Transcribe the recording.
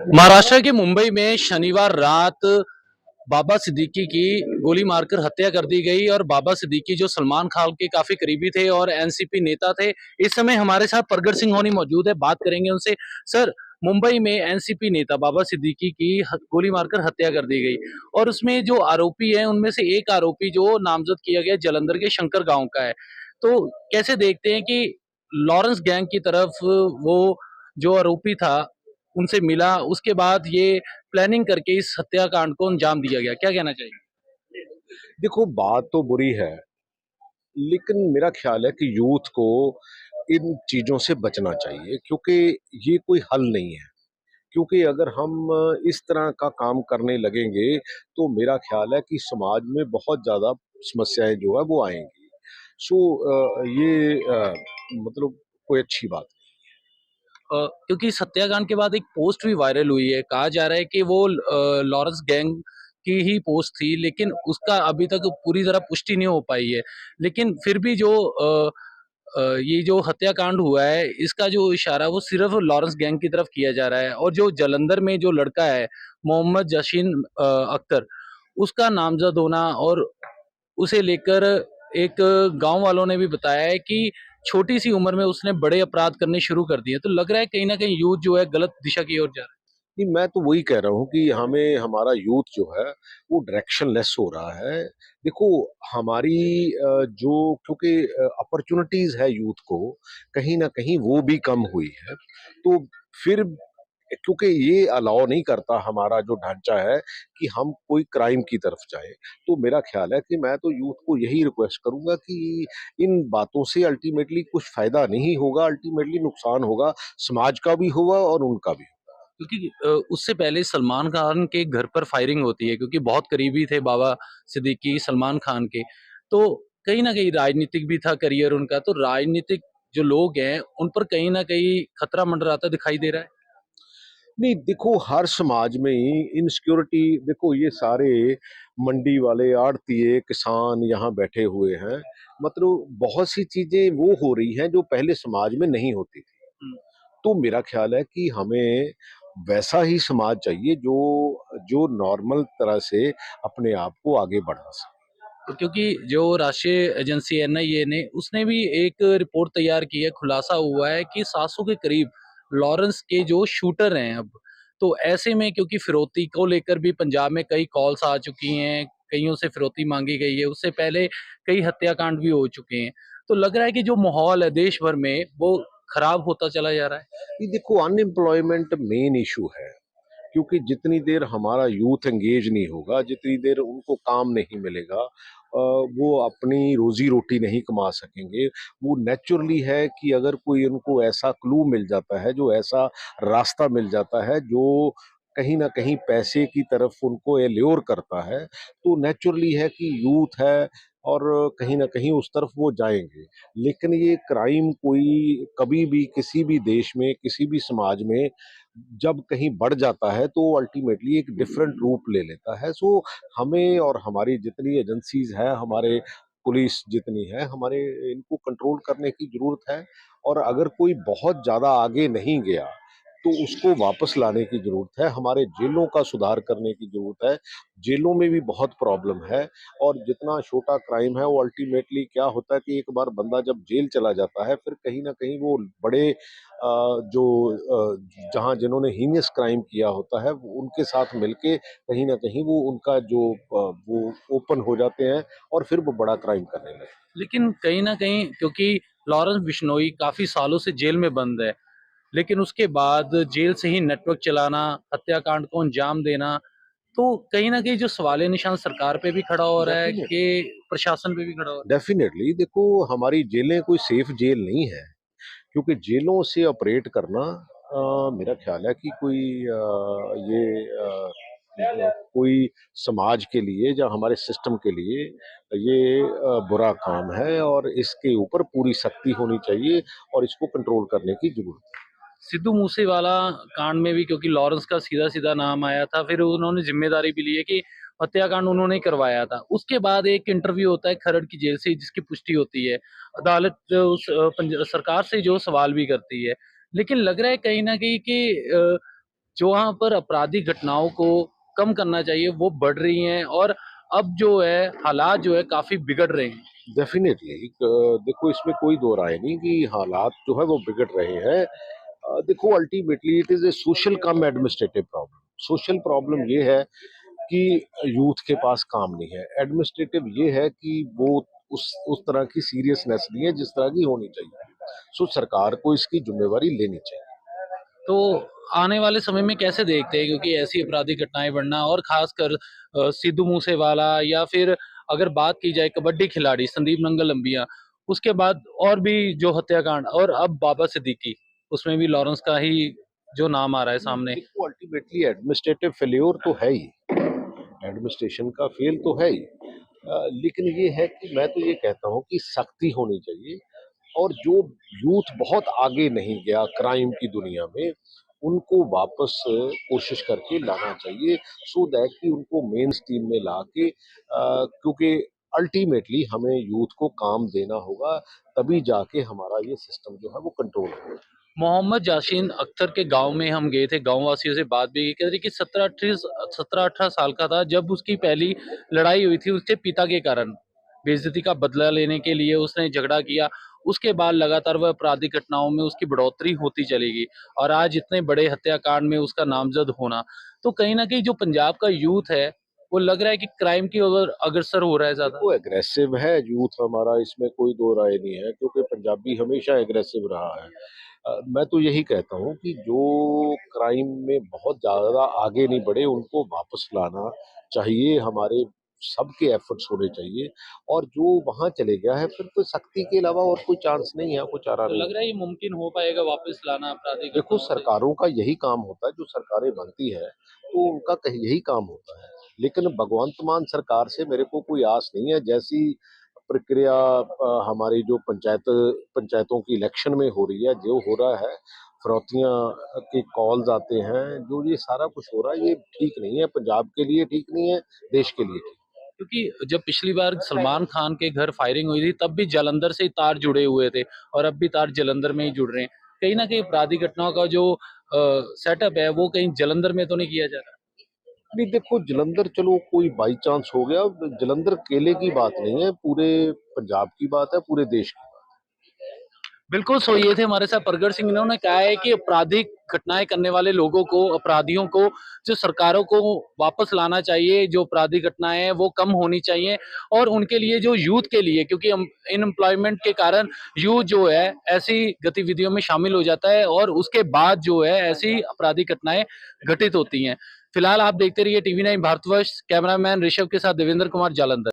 महाराष्ट्र के मुंबई में शनिवार रात बाबा सिद्दीकी की गोली मारकर हत्या कर दी गई। और बाबा सिद्दीकी जो सलमान खान के काफी करीबी थे और एनसीपी नेता थे। इस समय हमारे साथ प्रगट सिंह होनी मौजूद है, बात करेंगे उनसे। सर, मुंबई में एनसीपी नेता बाबा सिद्दीकी की गोली मारकर हत्या कर दी गई, और उसमें जो आरोपी है उनमें से एक आरोपी जो नामजद किया गया जलंधर के शंकर गांव का है। तो कैसे देखते हैं कि लॉरेंस गैंग की तरफ वो जो आरोपी था उनसे मिला, उसके बाद ये प्लानिंग करके इस हत्याकांड को अंजाम दिया गया, क्या कहना चाहिए? देखो, बात तो बुरी है, लेकिन मेरा ख्याल है कि यूथ को इन चीजों से बचना चाहिए, क्योंकि ये कोई हल नहीं है। क्योंकि अगर हम इस तरह का काम करने लगेंगे तो मेरा ख्याल है कि समाज में बहुत ज्यादा समस्याएं जो है वो आएंगी। सो ये मतलब कोई अच्छी बात क्योंकि इस हत्याकांड के बाद एक पोस्ट भी वायरल हुई है, कहा जा रहा है कि वो लॉरेंस गैंग की ही पोस्ट थी, लेकिन उसका अभी तक पूरी तरह पुष्टि नहीं हो पाई है। लेकिन फिर भी जो ये जो हत्याकांड हुआ है, इसका जो इशारा वो सिर्फ लॉरेंस गैंग की तरफ किया जा रहा है। और जो जलंधर में जो लड़का है मोहम्मद जशीन अख्तर, उसका नामजद होना, और उसे लेकर एक गांव वालों ने भी बताया है कि छोटी सी उम्र में उसने बड़े अपराध करने शुरू कर दिए। तो लग रहा है कहीं ना कहीं यूथ जो है गलत दिशा की ओर जा रहा नहीं। मैं तो वही कह रहा हूँ कि हमें हमारा यूथ जो है वो डायरेक्शन लेस हो रहा है। देखो, हमारी जो क्योंकि अपॉर्चुनिटीज है यूथ को, कहीं ना कहीं वो भी कम हुई है। तो फिर क्योंकि ये अलाउ नहीं करता हमारा जो ढांचा है कि हम कोई क्राइम की तरफ जाए। तो मेरा ख्याल है कि मैं तो यूथ को यही रिक्वेस्ट करूंगा कि इन बातों से अल्टीमेटली कुछ फायदा नहीं होगा, अल्टीमेटली नुकसान होगा, समाज का भी होगा और उनका भी। है। क्योंकि उससे पहले सलमान खान के घर पर फायरिंग होती है, क्योंकि बहुत करीबी थे बाबा सिद्दीकी सलमान खान के। तो कहीं ना कहीं राजनीतिक भी था करियर उनका, तो राजनीतिक जो लोग हैं उन पर कहीं ना कहीं खतरा मंडराता दिखाई दे रहा है। नहीं, देखो, हर समाज में ही इनसिक्योरिटी, देखो ये सारे मंडी वाले, आड़तीए, किसान यहाँ बैठे हुए हैं। मतलब बहुत सी चीजें वो हो रही हैं जो पहले समाज में नहीं होती थी। हम्म। तो मेरा ख्याल है कि हमें वैसा ही समाज चाहिए जो जो नॉर्मल तरह से अपने आप को आगे बढ़ा सके। क्योंकि जो राष्ट्रीय एजेंसी एनआईए ने उसने भी एक रिपोर्ट तैयार की है, खुलासा हुआ है कि 700 के करीब लॉरेंस के जो शूटर हैं अब। तो ऐसे में क्योंकि फिरौती को लेकर भी पंजाब में कई कॉल्स आ चुकी हैं, कईयों से फिरौती मांगी गई है, उससे पहले कई हत्याकांड भी हो चुके हैं। तो लग रहा है कि जो माहौल है देश भर में वो खराब होता चला जा रहा है। ये देखो, अनएम्प्लॉयमेंट मेन इशू है। क्योंकि जितनी देर हमारा यूथ एंगेज नहीं होगा, जितनी देर उनको काम नहीं मिलेगा, वो अपनी रोजी रोटी नहीं कमा सकेंगे। वो नेचुरली है कि अगर कोई उनको ऐसा क्लू मिल जाता है, जो ऐसा रास्ता मिल जाता है जो कहीं ना कहीं पैसे की तरफ उनको एल्योर करता है, तो नेचुरली है कि यूथ है और कहीं ना कहीं उस तरफ वो जाएंगे। लेकिन ये क्राइम कोई कभी भी किसी भी देश में, किसी भी समाज में जब कहीं बढ़ जाता है तो अल्टीमेटली एक डिफरेंट रूप ले लेता है। सो हमें और हमारी जितनी एजेंसीज है, हमारे पुलिस जितनी है, हमारे इनको कंट्रोल करने की जरूरत है। और अगर कोई बहुत ज्यादा आगे नहीं गया तो उसको वापस लाने की जरूरत है। हमारे जेलों का सुधार करने की जरूरत है। जेलों में भी बहुत प्रॉब्लम है। और जितना छोटा क्राइम है वो अल्टीमेटली क्या होता है कि एक बार बंदा जब जेल चला जाता है, फिर कहीं ना कहीं वो बड़े जो जहां जिन्होंने हीनियस क्राइम किया होता है उनके साथ मिलके कहीं ना कहीं वो उनका जो वो ओपन हो जाते हैं और फिर वो बड़ा क्राइम करने लगते हैं। लेकिन कहीं ना कहीं क्योंकि लॉरेंस बिश्नोई काफी सालों से जेल में बंद है, लेकिन उसके बाद जेल से ही नेटवर्क चलाना, हत्याकांड को अंजाम देना, तो कहीं ना कहीं जो सवालिया निशान सरकार पे भी खड़ा हो रहा है डेफिनेटली, कि प्रशासन पे भी खड़ा हो रहा डेफिनेटली। देखो, हमारी जेलें कोई सेफ जेल नहीं है। क्योंकि जेलों से ऑपरेट करना मेरा ख्याल है कि कोई ये कोई समाज के लिए या हमारे सिस्टम के लिए ये बुरा काम है और इसके ऊपर पूरी सख्ती होनी चाहिए और इसको कंट्रोल करने की जरूरत है। है। सिद्धू मूसेवाला कांड में भी क्योंकि लॉरेंस का सीधा सीधा नाम आया था, फिर उन्होंने जिम्मेदारी भी ली है कि हत्याकांड उन्होंने ही करवाया था। उसके बाद एक इंटरव्यू होता है खरड़ की जेल से जिसकी पुष्टि होती है। अदालत उस सरकार से जो सवाल भी करती है। लेकिन लग रहा है कहीं ना कहीं कि जो वहाँ पर आपराधिक घटनाओं को कम करना चाहिए वो बढ़ रही हैं और अब जो है हालात जो है काफी बिगड़ रहे हैं। डेफिनेटली देखो, इसमें कोई दो राय नहीं कि हालात जो है वो बिगड़ रहे हैं। देखो, ultimately it is a social come administrative problem. Social problem ये है कि यूथ के पास काम नहीं है। एडमिनिस्ट्रेटिव ये है कि वो उस तरह की सीरियसनेस नहीं है जिस तरह की होनी चाहिए। सो सरकार को इसकी जिम्मेवारी लेनी चाहिए। तो आने वाले समय में कैसे देखते हैं, क्योंकि ऐसी आपराधिक घटनाएं बढ़ना और खासकर सिद्धू मूसेवाला या फिर अगर बात की जाए कबड्डी खिलाड़ी संदीप नंगल लंबिया, उसके बाद और भी जो हत्याकांड और अब बाबा सिद्दीकी, उसमें भी लॉरेंस का ही जो नाम आ रहा है सामने। देखो, अल्टीमेटली एडमिनिस्ट्रेटिव फेल्योर तो है ही, एडमिनिस्ट्रेशन का फेल तो है ही। लेकिन ये है कि मैं तो ये कहता हूँ कि सख्ती होनी चाहिए, और जो यूथ बहुत आगे नहीं गया क्राइम की दुनिया में, उनको वापस कोशिश करके लाना चाहिए, सो दैट कि उनको मेन स्ट्रीम में ला के, क्योंकि अल्टीमेटली हमें यूथ को काम देना होगा, तभी जाके हमारा ये सिस्टम जो है वो कंट्रोल होगा। मोहम्मद यासीन अख्तर के गांव में हम गए थे, गांव वासियों से बात भी की, कह रही कि 17-18 साल का था जब उसकी पहली लड़ाई हुई थी उसके पिता के कारण। बेइज्जती का बदला लेने के लिए उसने झगड़ा किया। उसके बाद लगातार वह आपराधिक घटनाओं में उसकी बढ़ोतरी होती चलेगी और आज इतने बड़े हत्याकांड में उसका नामजद होना, तो कहीं ना कहीं जो पंजाब का यूथ है वो लग रहा है कि क्राइम की ओर अग्रसर हो रहा है ज्यादा। वो एग्रेसिव है यूथ हमारा, इसमें कोई दो राय नहीं है, क्योंकि पंजाबी हमेशा एग्रेसिव रहा है। मैं तो यही कहता हूँ कि जो क्राइम में बहुत ज्यादा आगे नहीं बढ़े उनको वापस लाना चाहिए, हमारे सबके एफर्ट्स होने चाहिए। और जो वहां चले गया है, फिर तो सख्ती के अलावा और कोई चांस नहीं है, कोई चारा तो नहीं लग है। रहा है ये मुमकिन हो पाएगा वापस लाना आपराधिक देखो, घटनाओं से। सरकारों का यही काम होता है, जो सरकारें बनती है तो उनका कहीं यही काम होता है। लेकिन भगवंत मान सरकार से मेरे को कोई आस नहीं है। जैसी प्रक्रिया हमारी जो पंचायतों की इलेक्शन में हो रही है, जो हो रहा है, फिरौतियां के कॉल्स आते हैं, जो ये सारा कुछ हो रहा है, ये ठीक नहीं है, पंजाब के लिए ठीक नहीं है, देश के लिए ठीक। क्योंकि जब पिछली बार सलमान खान के घर फायरिंग हुई थी तब भी जालंधर से ही तार जुड़े हुए थे और अब भी तार जालंधर में ही जुड़ रहे हैं। कहीं ना कहीं आपराधिक घटनाओं का जो सेटअप है वो कहीं जालंधर में तो नहीं किया जा रहा। नहीं, देखो, जलंधर चलो कोई बाई चांस हो गया, जलंधर केले की बात नहीं है, पूरे पंजाब की बात है, पूरे देश की। बिल्कुल, सो ये थे हमारे साथ परगट सिंह। इन्होंने कहा है कि आपराधिक घटनाएं करने वाले लोगों को, अपराधियों को, जो सरकारों को वापस लाना चाहिए। जो आपराधिक घटनाएं हैं वो कम होनी चाहिए और उनके लिए जो यूथ के लिए, क्योंकि इनएम्प्लॉयमेंट के कारण यूथ जो है ऐसी गतिविधियों में शामिल हो जाता है और उसके बाद जो है ऐसी आपराधिक घटनाएं घटित होती हैं। फिलहाल आप देखते रहिए टीवी 9 भारतवर्ष। कैमरामैन ऋषभ के साथ देवेंद्र कुमार, जालंधर।